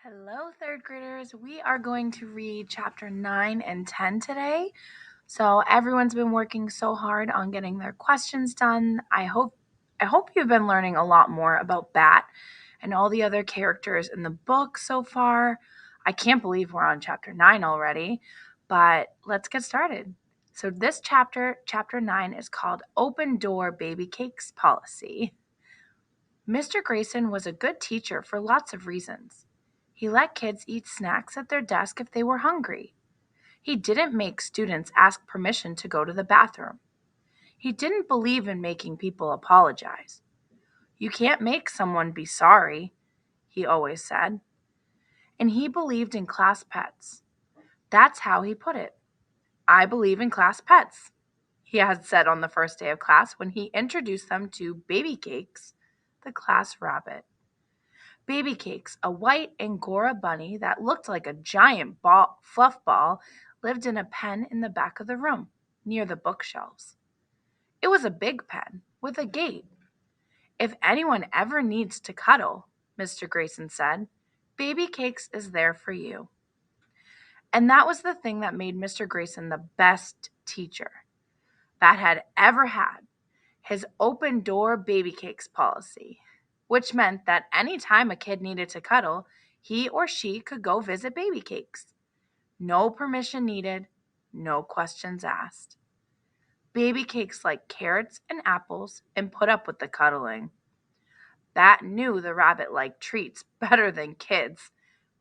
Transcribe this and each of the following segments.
Hello, third graders. We are going to read chapter 9 and 10 today. So everyone's been working so hard on getting their questions done. I hope you've been learning a lot more about Bat and all the other characters in the book so far. I can't believe we're on chapter 9 already, but let's get started. So this chapter 9 is called Open Door Babycakes Policy. Mr. Grayson was a good teacher for lots of reasons. He let kids eat snacks at their desk if they were hungry. He didn't make students ask permission to go to the bathroom. He didn't believe in making people apologize. You can't make someone be sorry, he always said. And he believed in class pets. That's how he put it. I believe in class pets, he had said on the first day of class when he introduced them to Babycakes, the class rabbit. Babycakes, a white Angora bunny that looked like a giant fluff ball, lived in a pen in the back of the room, near the bookshelves. It was a big pen, with a gate. If anyone ever needs to cuddle, Mr. Grayson said, Babycakes is there for you. And that was the thing that made Mr. Grayson the best teacher that had ever had, his open door Babycakes policy, which meant that any time a kid needed to cuddle, he or she could go visit Babycakes. No permission needed, no questions asked. Babycakes liked carrots and apples and put up with the cuddling. Bat knew the rabbit liked treats better than kids,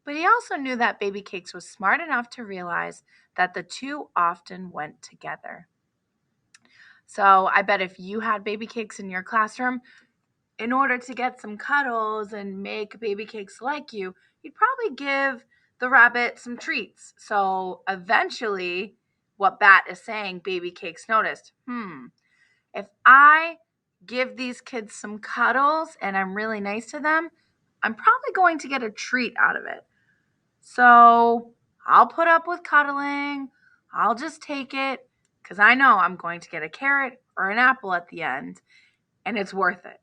but he also knew that Babycakes was smart enough to realize that the two often went together. So I bet if you had Babycakes in your classroom, in order to get some cuddles and make Babycakes like you, you'd probably give the rabbit some treats. So eventually, what Bat is saying, Babycakes noticed, if I give these kids some cuddles and I'm really nice to them, I'm probably going to get a treat out of it. So I'll put up with cuddling. I'll just take it because I know I'm going to get a carrot or an apple at the end, and it's worth it.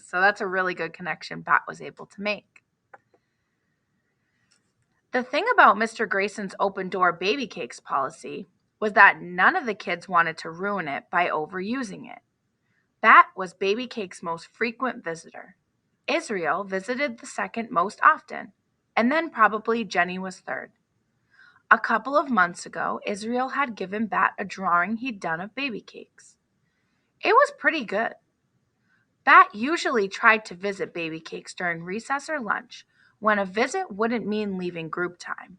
So that's a really good connection Bat was able to make. The thing about Mr. Grayson's open door Babycakes policy was that none of the kids wanted to ruin it by overusing it. Bat was Babycakes' most frequent visitor. Israel visited the second most often, and then probably Jenny was third. A couple of months ago, Israel had given Bat a drawing he'd done of Babycakes. It was pretty good. Bat usually tried to visit Babycakes during recess or lunch, when a visit wouldn't mean leaving group time.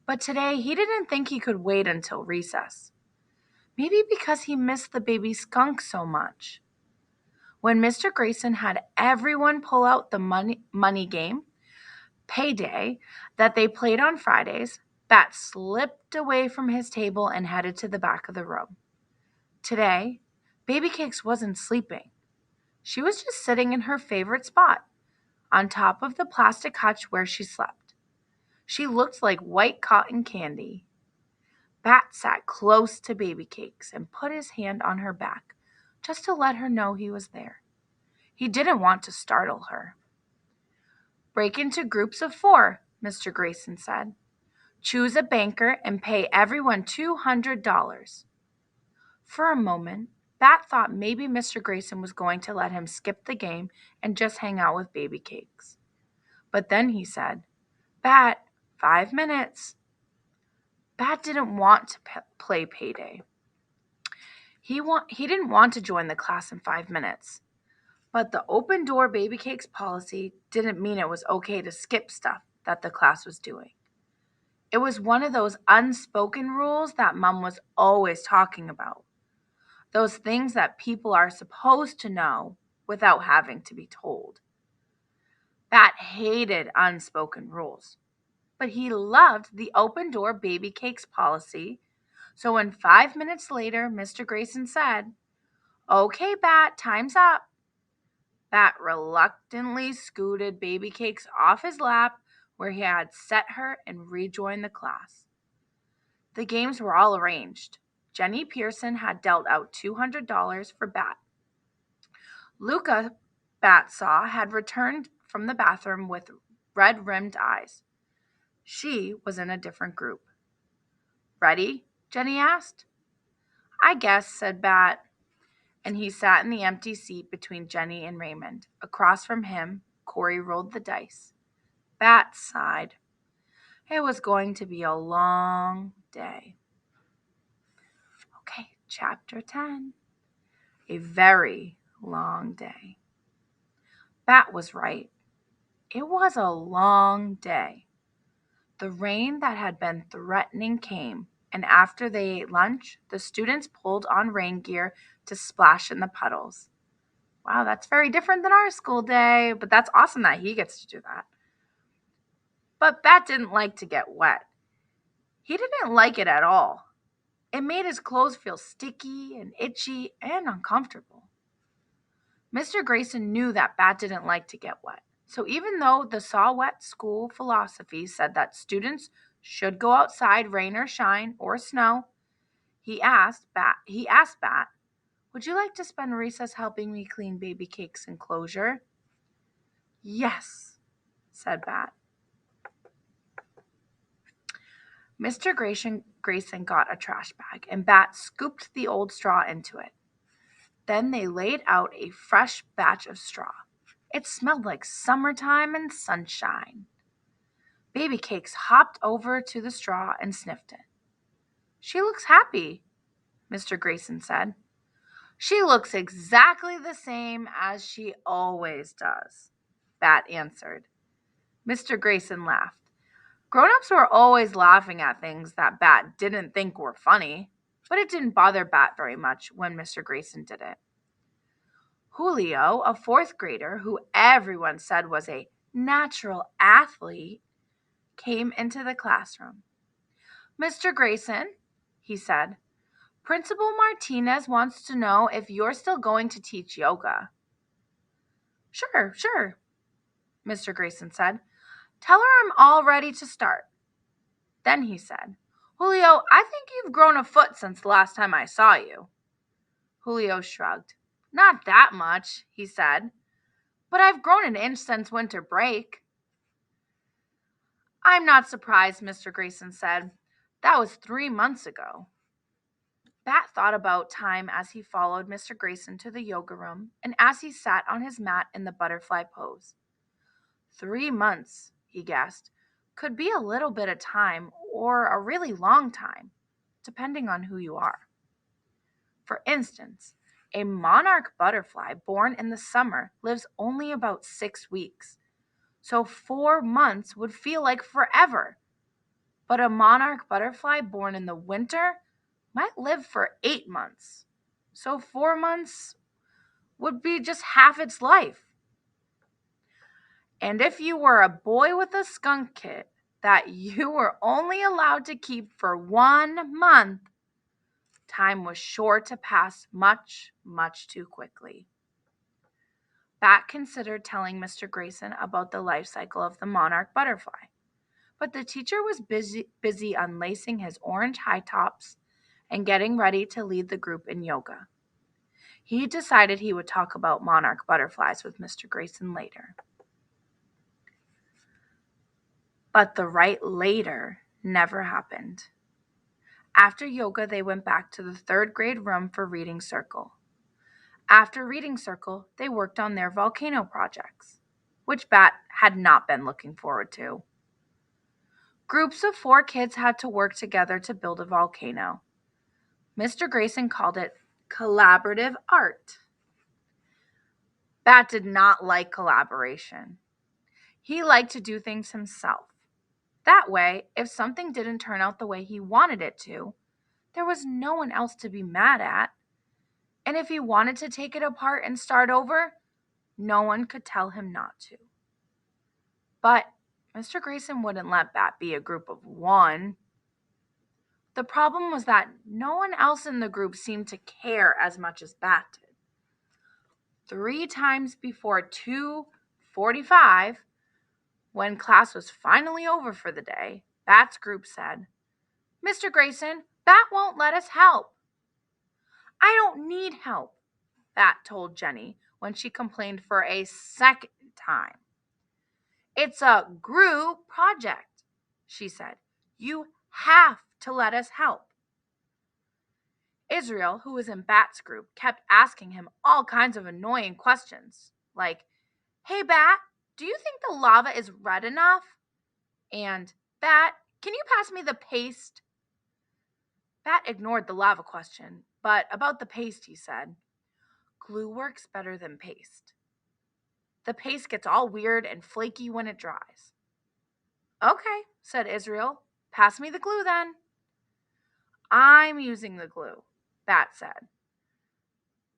But today, he didn't think he could wait until recess. Maybe because he missed the baby skunk so much. When Mr. Grayson had everyone pull out the money game, Payday, that they played on Fridays, Bat slipped away from his table and headed to the back of the room. Today, Babycakes wasn't sleeping. She was just sitting in her favorite spot, on top of the plastic hutch where she slept. She looked like white cotton candy. Bat sat close to Babycakes and put his hand on her back, just to let her know he was there. He didn't want to startle her. Break into groups of 4, Mr. Grayson said. Choose a banker and pay everyone $200. For a moment, Bat thought maybe Mr. Grayson was going to let him skip the game and just hang out with Babycakes. But then he said, Bat, 5 minutes. Bat didn't want to play Payday. He didn't want to join the class in 5 minutes. But the open door Babycakes policy didn't mean it was okay to skip stuff that the class was doing. It was one of those unspoken rules that Mom was always talking about. Those things that people are supposed to know without having to be told. Bat hated unspoken rules, but he loved the open door Babycakes policy. So when 5 minutes later, Mr. Grayson said, Okay, Bat, time's up. Bat reluctantly scooted Babycakes off his lap where he had set her and rejoined the class. The games were all arranged. Jenny Pearson had dealt out $200 for Bat. Luca, Bat saw, had returned from the bathroom with red-rimmed eyes. She was in a different group. "Ready?" Jenny asked. "I guess," said Bat, and he sat in the empty seat between Jenny and Raymond. Across from him, Corey rolled the dice. Bat sighed. It was going to be a long day. Okay, chapter 10. A very long day. Bat was right. It was a long day. The rain that had been threatening came, and after they ate lunch, the students pulled on rain gear to splash in the puddles. Wow, that's very different than our school day, but that's awesome that he gets to do that. But Bat didn't like to get wet. He didn't like it at all. It made his clothes feel sticky and itchy and uncomfortable. Mr. Grayson knew that Bat didn't like to get wet. So even though the Saw Wet school philosophy said that students should go outside rain or shine or snow, he asked Bat, "Would you like to spend recess helping me clean Babycakes' enclosure?" "Yes," said Bat. Mr. Grayson got a trash bag, and Bat scooped the old straw into it. Then they laid out a fresh batch of straw. It smelled like summertime and sunshine. Babycakes hopped over to the straw and sniffed it. "She looks happy," Mr. Grayson said. "She looks exactly the same as she always does," Bat answered. Mr. Grayson laughed. Grown-ups were always laughing at things that Bat didn't think were funny, but it didn't bother Bat very much when Mr. Grayson did it. Julio, a fourth grader who everyone said was a natural athlete, came into the classroom. "Mr. Grayson," he said, "Principal Martinez wants to know if you're still going to teach yoga." Sure, Mr. Grayson said. "Tell her I'm all ready to start." Then he said, "Julio, I think you've grown a foot since the last time I saw you." Julio shrugged. "Not that much," he said, "but I've grown an inch since winter break." "I'm not surprised," Mr. Grayson said. "That was 3 months ago." Bat thought about time as he followed Mr. Grayson to the yoga room and as he sat on his mat in the butterfly pose. 3 months, he guessed, could be a little bit of time or a really long time, depending on who you are. For instance, a monarch butterfly born in the summer lives only about 6 weeks, so 4 months would feel like forever. But a monarch butterfly born in the winter might live for 8 months, so 4 months would be just half its life. And if you were a boy with a skunk kit that you were only allowed to keep for 1 month, time was sure to pass much, much too quickly. Bat considered telling Mr. Grayson about the life cycle of the monarch butterfly, but the teacher was busy unlacing his orange high tops and getting ready to lead the group in yoga. He decided he would talk about monarch butterflies with Mr. Grayson later. But the right later never happened. After yoga, they went back to the 3rd grade room for reading circle. After reading circle, they worked on their volcano projects, which Bat had not been looking forward to. Groups of 4 kids had to work together to build a volcano. Mr. Grayson called it collaborative art. Bat did not like collaboration. He liked to do things himself. That way, if something didn't turn out the way he wanted it to, there was no one else to be mad at. And if he wanted to take it apart and start over, no one could tell him not to. But Mr. Grayson wouldn't let Bat be a group of 1. The problem was that no one else in the group seemed to care as much as Bat did. 3 times before 2:45, when class was finally over for the day, Bat's group said, "Mr. Grayson, Bat won't let us help." "I don't need help," Bat told Jenny when she complained for a second time. It's a group project, she said. You have to let us help. Israel, who was in Bat's group, kept asking him all kinds of annoying questions, like, "Hey, Bat, do you think the lava is red enough?" And, "Bat, can you pass me the paste?" Bat ignored the lava question, but about the paste, he said, "Glue works better than paste. The paste gets all weird and flaky when it dries." "Okay," said Israel. "Pass me the glue then." "I'm using the glue," Bat said.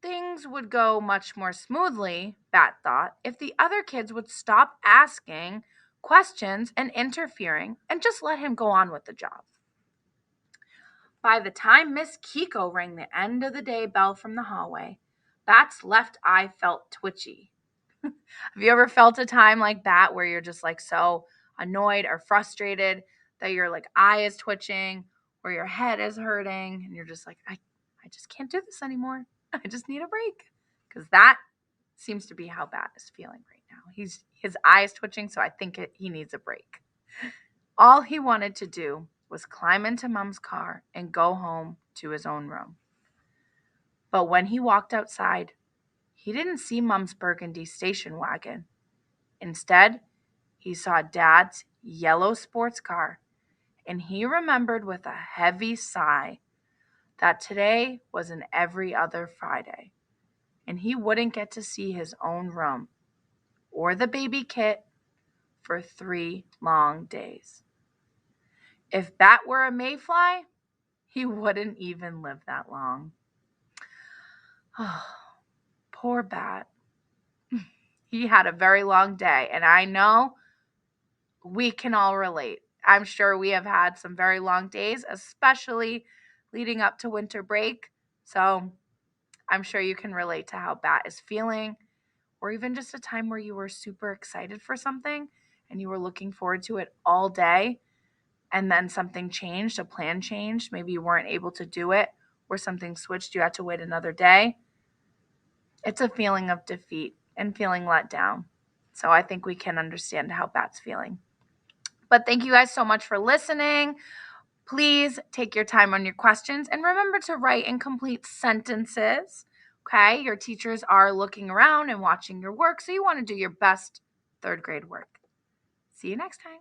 Things would go much more smoothly, Bat thought, if the other kids would stop asking questions and interfering and just let him go on with the job. By the time Miss Kiko rang the end of the day bell from the hallway, Bat's left eye felt twitchy. Have you ever felt a time like that where you're just like so annoyed or frustrated that your like eye is twitching or your head is hurting and you're just like, I just can't do this anymore. I just need a break. Because that seems to be how Bat is feeling right now. His eye is twitching, so I think he needs a break. All he wanted to do was climb into Mom's car and go home to his own room. But when he walked outside, he didn't see Mom's burgundy station wagon. Instead, he saw Dad's yellow sports car, and he remembered with a heavy sigh that today was an every other Friday, and he wouldn't get to see his own room or the baby kit for 3 long days. If Bat were a mayfly, he wouldn't even live that long. Oh, poor Bat. He had a very long day, and I know we can all relate. I'm sure we have had some very long days, especially leading up to winter break. So I'm sure you can relate to how Bat is feeling, or even just a time where you were super excited for something and you were looking forward to it all day, and then something changed, a plan changed, maybe you weren't able to do it, or something switched, you had to wait another day. It's a feeling of defeat and feeling let down. So I think we can understand how Bat's feeling. But thank you guys so much for listening. Please take your time on your questions and remember to write and complete sentences. Okay, your teachers are looking around and watching your work, so you want to do your best 3rd grade work. See you next time.